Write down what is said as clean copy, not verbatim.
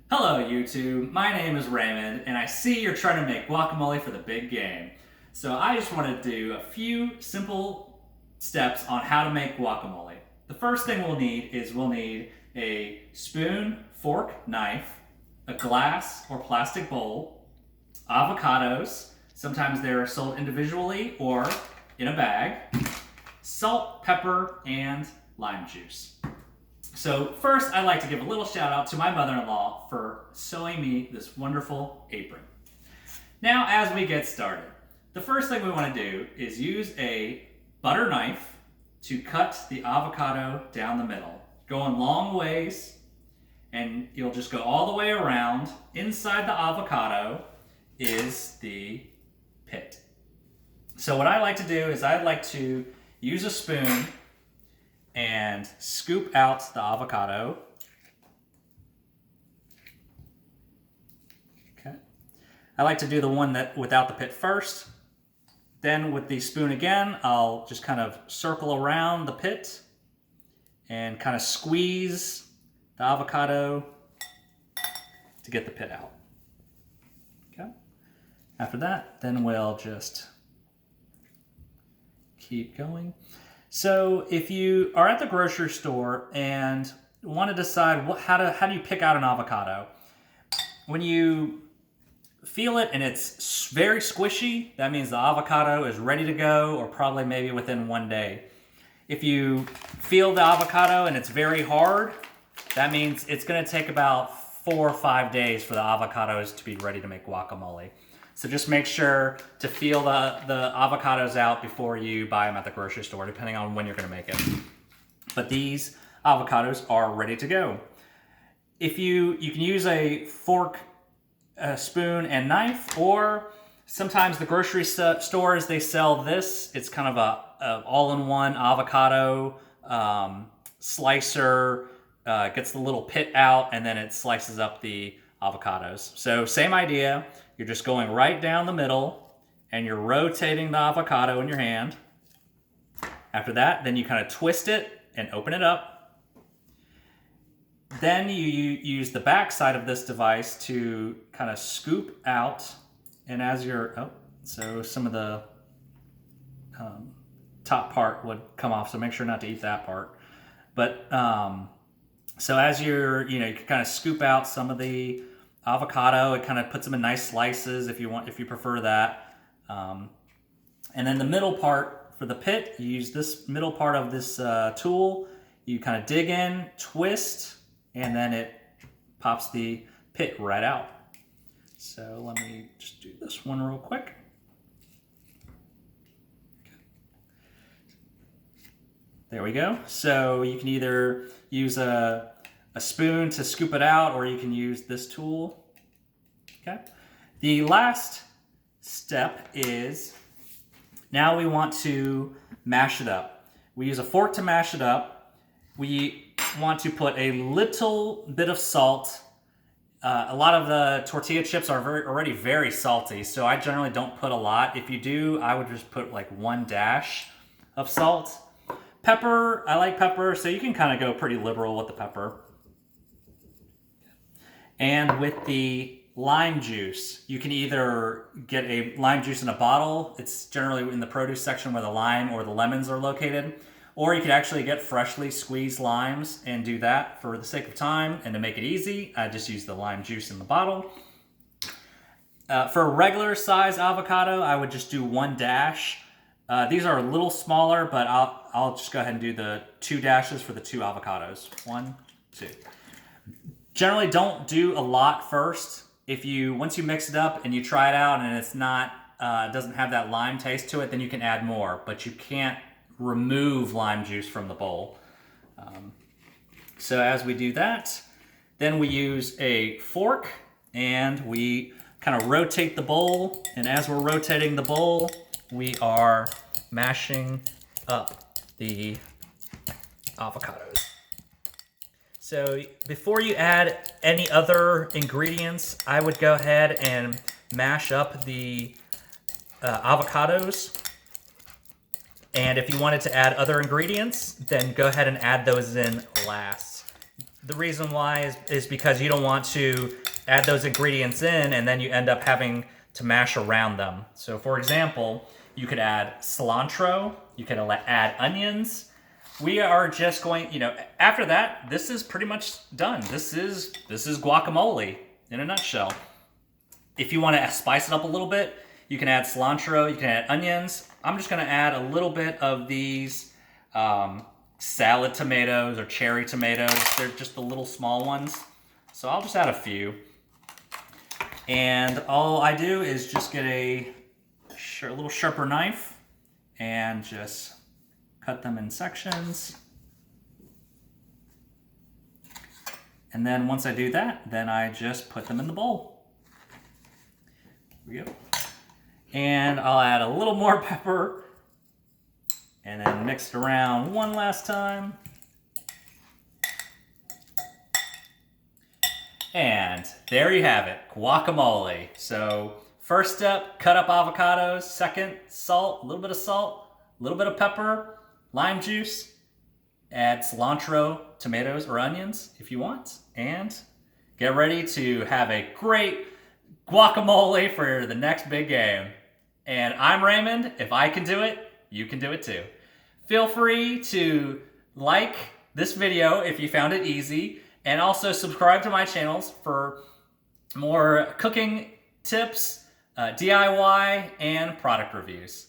Hello YouTube, my name is Raymond and I see you're trying to make guacamole for the big game. So I just want to do a few simple steps on how to make guacamole. The first thing we'll need a spoon, fork, knife, a glass or plastic bowl, avocados, sometimes they're sold individually or in a bag, salt, pepper, and lime juice. So first, I'd like to give a little shout out to my mother-in-law for sewing me this wonderful apron. Now, as we get started, the first thing we want to do is use a butter knife to cut the avocado down the middle, going long ways, and you'll just go all the way around. Inside the avocado is the pit. So what I like to do is I'd like to use a spoon and scoop out the avocado. Okay. I like to do the one that without the pit first. Then with the spoon again, I'll just kind of circle around the pit and kind of squeeze the avocado to get the pit out. Okay. After that, then we'll just keep going. So if you are at the grocery store and want to decide how do you pick out an avocado, when you feel it and it's very squishy, that means the avocado is ready to go, or probably maybe within one day. If you feel the avocado and it's very hard, that means it's going to take about 4 or 5 days for the avocados to be ready to make guacamole. So just make sure to feel the avocados out before you buy them at the grocery store, depending on when you're going to make it. But these avocados are ready to go. If you can use a fork, a spoon, and knife, or sometimes the grocery stores, they sell this. It's kind of a all-in-one avocado slicer. Gets the little pit out, and then it slices up the avocados. So same idea. You're just going right down the middle and you're rotating the avocado in your hand. After that, then you kind of twist it and open it up. Then you use the back side of this device to kind of scoop out. And as you're, so some of the top part would come off, so make sure not to eat that part. But so as you can kind of scoop out some of the avocado. It kind of puts them in nice slices if you prefer that. And then the middle part for the pit, you use this middle part of this tool. You kind of dig in, twist, and then it pops the pit right out. So let me just do this one real quick. There we go. So you can either use a spoon to scoop it out, or you can use this tool. Okay. The last step is now we want to mash it up. We use a fork to mash it up. We want to put a little bit of salt. A lot of the tortilla chips are already very salty, so I generally don't put a lot. If you do, I would just put like 1 dash of salt. Pepper, I like pepper, so you can kind of go pretty liberal with the pepper. And with the lime juice, you can either get a lime juice in a bottle. It's generally in the produce section where the lime or the lemons are located. Or you could actually get freshly squeezed limes and do that. For the sake of time and to make it easy, I just use the lime juice in the bottle. For a regular size avocado, I would just do 1 dash. These are a little smaller, but I'll just go ahead and do the 2 dashes for the 2 avocados. 1, 2. Generally, don't do a lot first. Once you mix it up and you try it out and it's not doesn't have that lime taste to it, then you can add more. But you can't remove lime juice from the bowl. So as we do that, then we use a fork and we kind of rotate the bowl. And as we're rotating the bowl, we are mashing up the avocados. So before you add any other ingredients, I would go ahead and mash up the avocados. And if you wanted to add other ingredients, then go ahead and add those in last. The reason why is because you don't want to add those ingredients in and then you end up having to mash around them. So for example, you could add cilantro, you could add onions. We are just going, after that, this is pretty much done. This is guacamole in a nutshell. If you want to spice it up a little bit, you can add cilantro, you can add onions. I'm just going to add a little bit of these salad tomatoes or cherry tomatoes. They're just the little small ones. So I'll just add a few. And all I do is just get a little sharper knife and just cut them in sections. And then once I do that, then I just put them in the bowl. Here we go. And I'll add a little more pepper and then mix it around one last time. And there you have it, guacamole. So first step, cut up avocados. Second, salt, a little bit of pepper, lime juice. Add cilantro, tomatoes, or onions if you want. And get ready to have a great guacamole for the next big game. And I'm Raymond. If I can do it, you can do it too. Feel free to like this video if you found it easy. And also subscribe to my channels for more cooking tips, DIY, and product reviews.